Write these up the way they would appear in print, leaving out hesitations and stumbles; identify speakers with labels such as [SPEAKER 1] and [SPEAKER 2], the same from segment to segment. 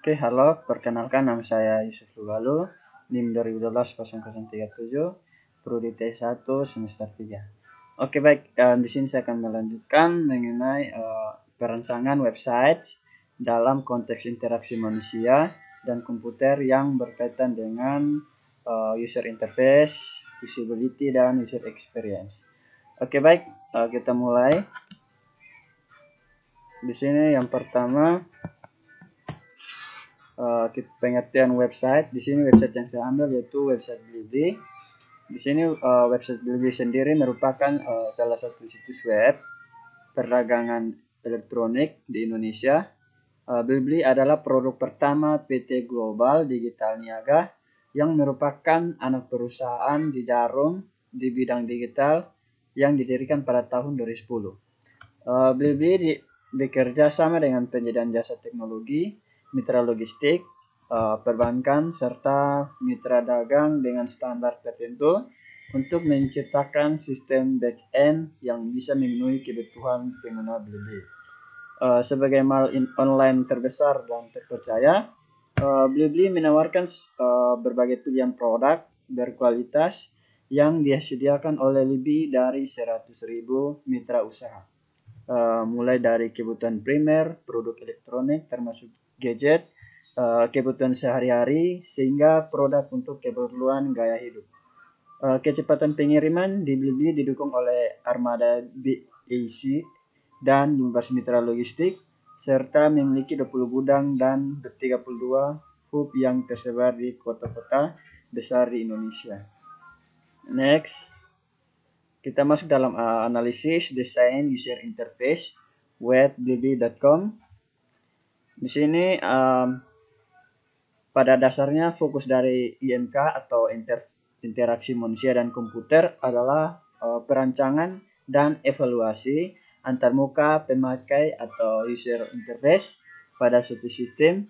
[SPEAKER 1] Oke, halo, perkenalkan nama saya Yusuf Lugalu, NIM 2012-0037, Prodi T1 semester 3. Oke, baik, di sini saya akan melanjutkan mengenai perancangan website dalam konteks interaksi manusia dan komputer yang berkaitan dengan user interface, usability, dan user experience. Oke, baik, kita mulai. Di sini yang pertama, pengertian website. Di sini website yang saya ambil yaitu website Blibli. Di sini website Blibli sendiri merupakan salah satu situs web perdagangan elektronik di Indonesia. Blibli adalah produk pertama PT Global Digital Niaga yang merupakan anak perusahaan di Jarum di bidang digital yang didirikan pada tahun 2010. Blibli bekerja sama dengan penyediaan jasa teknologi, mitra logistik, perbankan, serta mitra dagang dengan standar tertentu untuk menciptakan sistem back-end yang bisa memenuhi kebutuhan pengguna Blibli. Sebagai mal online terbesar dan terpercaya, Blibli menawarkan berbagai pilihan produk berkualitas yang disediakan oleh lebih dari 100.000 mitra usaha. Mulai dari kebutuhan primer, produk elektronik termasuk gadget, kebutuhan sehari-hari, sehingga produk untuk keperluan gaya hidup. Kecepatan pengiriman di Blibli didukung oleh armada BAC dan 15 mitra logistik, serta memiliki 20 gudang dan 32 hub yang tersebar di kota-kota besar di Indonesia. Next, kita masuk dalam analisis desain user interface web blibli.com. Di sini pada dasarnya fokus dari IMK atau interaksi manusia dan komputer adalah perancangan dan evaluasi antarmuka pemakai atau user interface pada suatu sistem.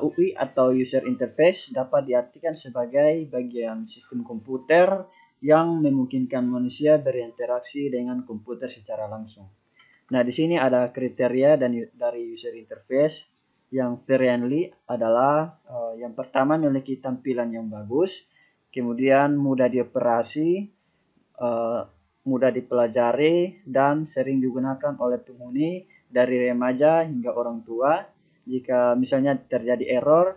[SPEAKER 1] UI atau user interface dapat diartikan sebagai bagian sistem komputer yang memungkinkan manusia berinteraksi dengan komputer secara langsung. Nah, di sini ada kriteria dari user interface. Yang friendly adalah yang pertama memiliki tampilan yang bagus, kemudian mudah dioperasi, mudah dipelajari, dan sering digunakan oleh penghuni dari remaja hingga orang tua. Jika misalnya terjadi error,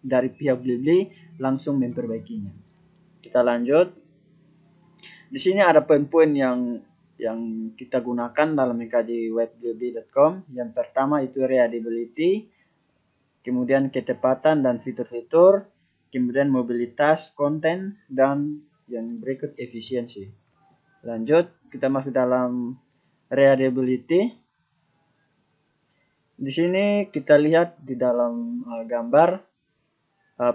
[SPEAKER 1] dari pihak Blibli langsung memperbaikinya. Kita lanjut. Di sini ada poin-poin yang kita gunakan dalam mengkaji web blibli.com. Yang pertama itu readability, kemudian kecepatan dan fitur-fitur, kemudian mobilitas konten, dan yang berikut efisiensi. Lanjut, kita masuk dalam readability. Di sini kita lihat di dalam gambar,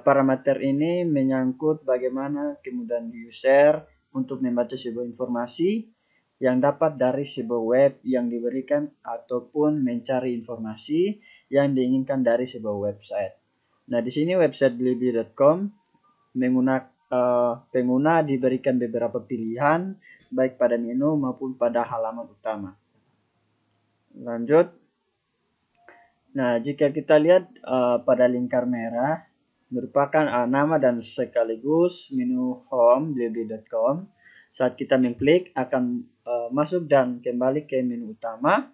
[SPEAKER 1] parameter ini menyangkut bagaimana kemudahan user untuk membaca sebuah informasi yang dapat dari sebuah web yang diberikan ataupun mencari informasi yang diinginkan dari sebuah website. Nah, di sini website blibli.com pengguna diberikan beberapa pilihan baik pada menu maupun pada halaman utama. Lanjut. Nah, jika kita lihat pada lingkar merah merupakan nama dan sekaligus menu home blibli.com. Saat kita mengklik akan masuk dan kembali ke menu utama.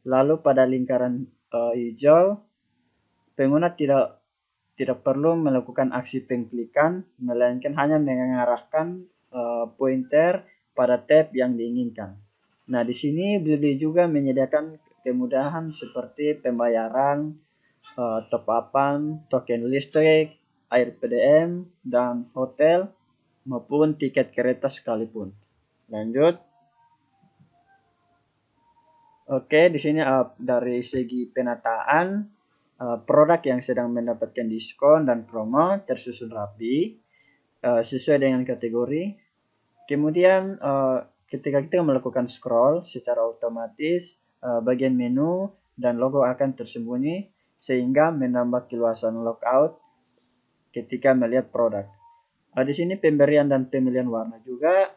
[SPEAKER 1] Lalu pada lingkaran hijau, pengguna tidak perlu melakukan aksi pengklikan, melainkan hanya mengarahkan pointer pada tab yang diinginkan. Nah, di sini Blibli juga menyediakan kemudahan seperti pembayaran, top-upan, token listrik, air PDM, dan hotel, maupun tiket kereta sekalipun. Lanjut. Oke, di sini dari segi penataan, produk yang sedang mendapatkan diskon dan promo tersusun rapi, sesuai dengan kategori. Kemudian ketika kita melakukan scroll secara otomatis, bagian menu dan logo akan tersembunyi sehingga menambah keluasan logout ketika melihat produk. Di sini pemberian dan pemilihan warna juga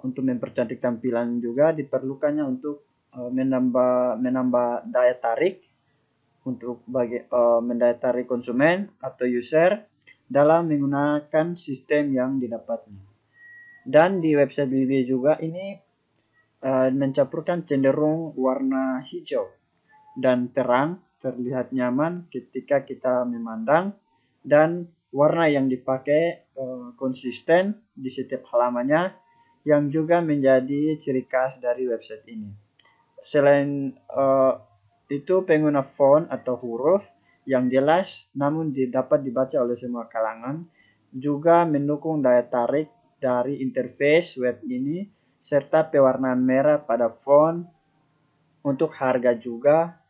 [SPEAKER 1] untuk mempercantik tampilan juga diperlukannya untuk menambah daya tarik untuk mendaya konsumen atau user dalam menggunakan sistem yang didapatnya. Dan di website Blibli juga ini mencampurkan cenderung warna hijau dan terang, terlihat nyaman ketika kita memandang, dan warna yang dipakai konsisten di setiap halamannya yang juga menjadi ciri khas dari website ini. Selain itu, pengguna font atau huruf yang jelas namun dapat dibaca oleh semua kalangan juga mendukung daya tarik dari interface web ini, serta pewarnaan merah pada font untuk harga juga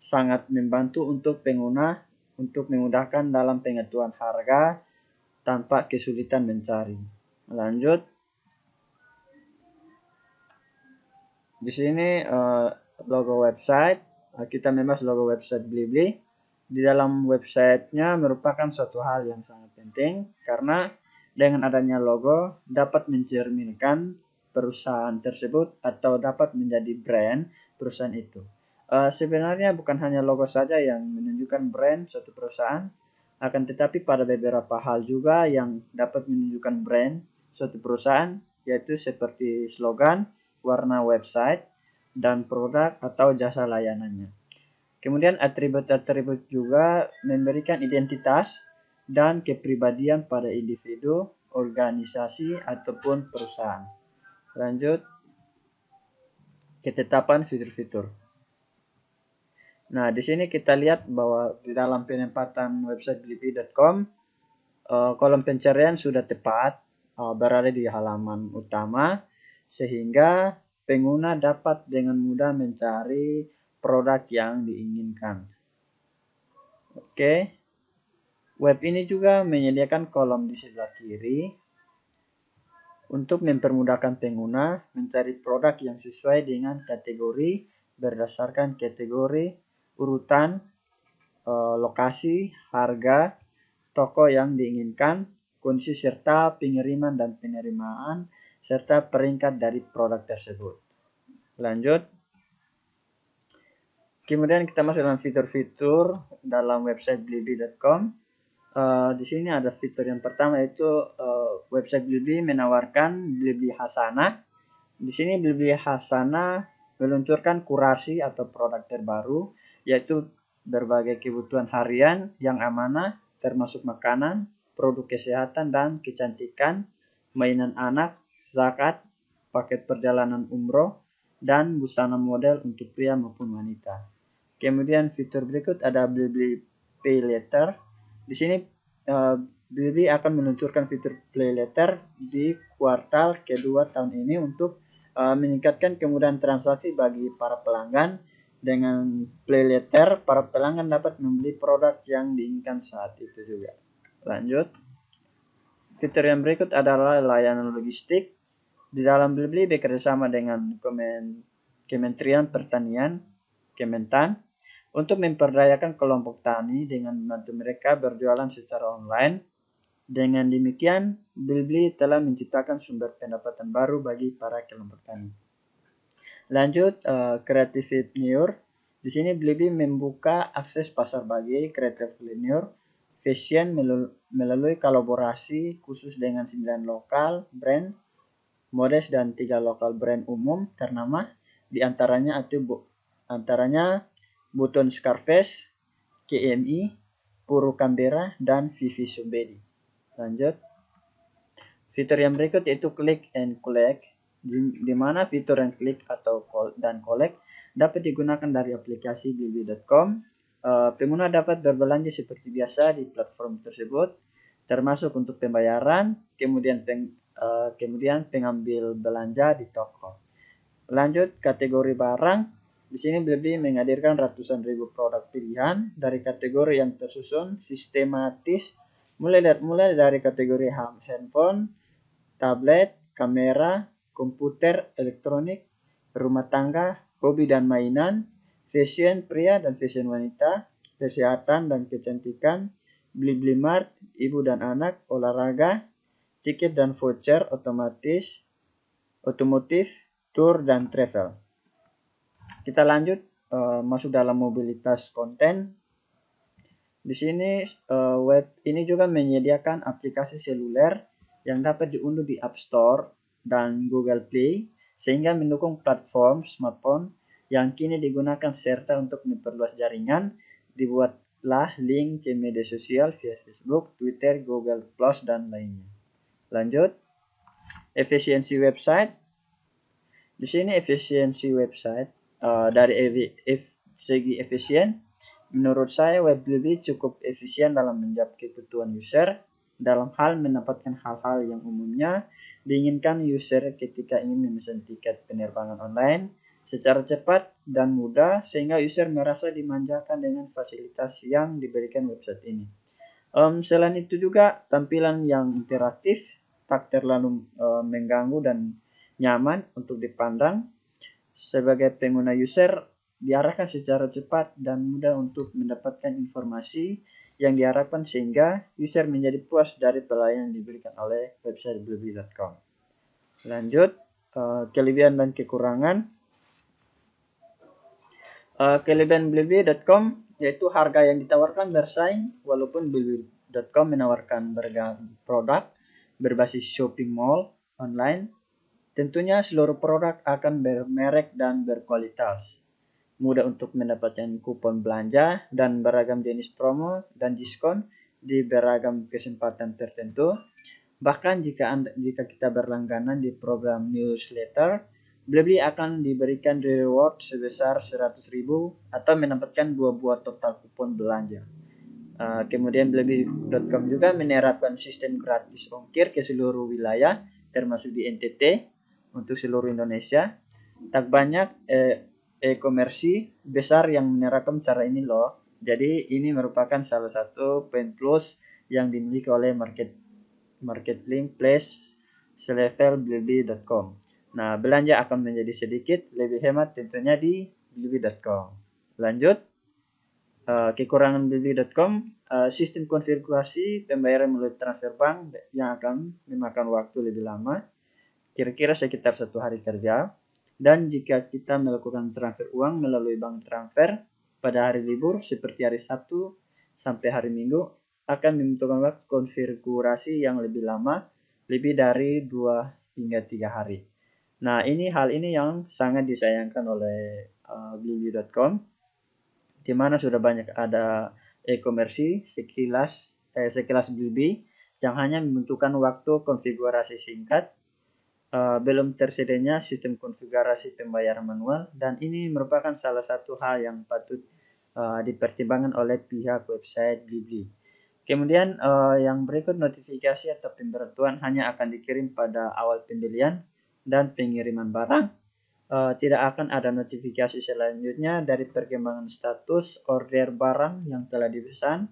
[SPEAKER 1] sangat membantu untuk pengguna untuk memudahkan dalam pengetahuan harga tanpa kesulitan mencari. Lanjut, di sini logo website. Kita membahas logo website Blibli. Di dalam websitenya merupakan suatu hal yang sangat penting karena dengan adanya logo dapat mencerminkan perusahaan tersebut atau dapat menjadi brand perusahaan itu. Sebenarnya bukan hanya logo saja yang menunjukkan brand suatu perusahaan, akan tetapi pada beberapa hal juga yang dapat menunjukkan brand suatu perusahaan, yaitu seperti slogan, warna website, dan produk atau jasa layanannya. Kemudian atribut-atribut juga memberikan identitas dan kepribadian pada individu, organisasi, ataupun perusahaan. Lanjut, ketetapan fitur-fitur. Nah, di sini kita lihat bahwa di dalam penempatan website blibli.com, kolom pencarian sudah tepat berada di halaman utama, sehingga pengguna dapat dengan mudah mencari produk yang diinginkan. Oke, web ini juga menyediakan kolom di sebelah kiri untuk mempermudahkan pengguna mencari produk yang sesuai dengan kategori berdasarkan kategori, urutan, lokasi, harga, toko yang diinginkan, kondisi serta pengiriman dan penerimaan, serta peringkat dari produk tersebut. Lanjut. Kemudian kita masuk dalam fitur-fitur dalam website blibli.com. Di sini ada fitur yang pertama, yaitu website Blibli menawarkan Blibli Hasanah. Di sini Blibli Hasanah meluncurkan kurasi atau produk terbaru, yaitu berbagai kebutuhan harian yang amanah, termasuk makanan, produk kesehatan dan kecantikan, mainan anak, zakat, paket perjalanan umroh, dan busana model untuk pria maupun wanita. Kemudian fitur berikut ada Blibli Pay Later. Di sini Blibli akan meluncurkan fitur Pay Later di kuartal kedua tahun ini untuk meningkatkan kemudahan transaksi bagi para pelanggan. Dengan Pay Later, para pelanggan dapat membeli produk yang diinginkan saat itu juga. Lanjut. Fitur yang berikut adalah layanan logistik. Di dalam Blibli bekerjasama dengan Kementerian Pertanian, Kementan, untuk memperdayakan kelompok tani dengan membantu mereka berjualan secara online. Dengan demikian, Blibli telah menciptakan sumber pendapatan baru bagi para kelompok tani. Lanjut, Creativity. Di sini Blibli membuka akses pasar bagi Creativity Fashion melalui kolaborasi khusus dengan 9 lokal brand modest dan 3 lokal brand umum ternama, di antaranya Buton Scarface, KMI, Puru Canberra, dan Vivi Subedi. Lanjut. Fitur yang berikut yaitu Click and Collect, di mana fitur yang klik atau dan collect dapat digunakan dari aplikasi blibli.com. Pengguna dapat berbelanja seperti biasa di platform tersebut, termasuk untuk pembayaran, kemudian pengambil belanja di toko. Lanjut, kategori barang. Di sini Blibli menghadirkan ratusan ribu produk pilihan dari kategori yang tersusun sistematis, mulai dari kategori handphone, tablet, kamera, komputer, elektronik, rumah tangga, hobi dan mainan, fashion pria dan fashion wanita, kesehatan dan kecantikan, Blibli Mart, ibu dan anak, olahraga, tiket dan voucher otomotif, tour dan travel. Kita lanjut masuk dalam mobilitas konten. Di sini web ini juga menyediakan aplikasi seluler yang dapat diunduh di App Store dan Google Play sehingga mendukung platform smartphone yang kini digunakan serta untuk memperluas jaringan. Dibuatlah link ke media sosial via Facebook, Twitter, Google Plus dan lainnya. Lanjut, efisiensi website. Di sini efisiensi website dari segi efisien. Menurut saya, Web2B cukup efisien dalam menjawab kebutuhan user dalam hal mendapatkan hal-hal yang umumnya diinginkan user ketika ingin memesan tiket penerbangan online secara cepat dan mudah sehingga user merasa dimanjakan dengan fasilitas yang diberikan website ini. Selain itu juga tampilan yang interaktif, tak terlalu mengganggu dan nyaman untuk dipandang. Sebagai pengguna user diarahkan secara cepat dan mudah untuk mendapatkan informasi yang diharapkan sehingga user menjadi puas dari pelayanan yang diberikan oleh website blibli.com. Lanjut, kelebihan dan kekurangan. Kelebihan blibli.com yaitu harga yang ditawarkan bersaing walaupun blibli.com menawarkan beragam produk berbasis shopping mall online. Tentunya seluruh produk akan bermerek dan berkualitas. Mudah untuk mendapatkan kupon belanja dan beragam jenis promo dan diskon di beragam kesempatan tertentu. Bahkan jika kita berlangganan di program newsletter, Blibli akan diberikan reward sebesar 100.000 atau mendapatkan 2 buah total kupon belanja. Kemudian Blibli.com juga menerapkan sistem gratis ongkir ke seluruh wilayah termasuk di NTT untuk seluruh Indonesia. Tak banyak e-komersi besar yang menerapkan cara ini loh. Jadi ini merupakan salah satu poin plus yang dimiliki oleh marketplace selevel blibli.com. Nah, belanja akan menjadi sedikit lebih hemat tentunya di blibli.com. Lanjut, kekurangan blibli.com, sistem konfigurasi pembayaran melalui transfer bank yang akan memakan waktu lebih lama, kira-kira sekitar 1 hari kerja. Dan jika kita melakukan transfer uang melalui bank transfer pada hari libur seperti hari Sabtu sampai hari Minggu akan membutuhkan waktu konfigurasi yang lebih lama, lebih dari 2 hingga 3 hari. Nah, hal ini yang sangat disayangkan oleh blibli.com, di mana sudah banyak ada e-komersi sekelas Blibli yang hanya membutuhkan waktu konfigurasi singkat. Belum tersedianya sistem konfigurasi pembayaran manual dan ini merupakan salah satu hal yang patut dipertimbangkan oleh pihak website Blibli. Kemudian yang berikut, notifikasi atau pemberitahuan hanya akan dikirim pada awal pembelian dan pengiriman barang. Tidak akan ada notifikasi selanjutnya dari perkembangan status order barang yang telah dipesan.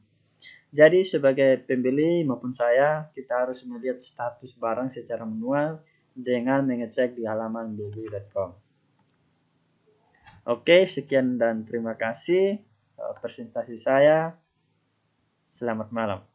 [SPEAKER 1] Jadi sebagai pembeli maupun saya, kita harus melihat status barang secara manual dengan mengecek di halaman blibli.com. Oke, sekian dan terima kasih presentasi saya. Selamat malam.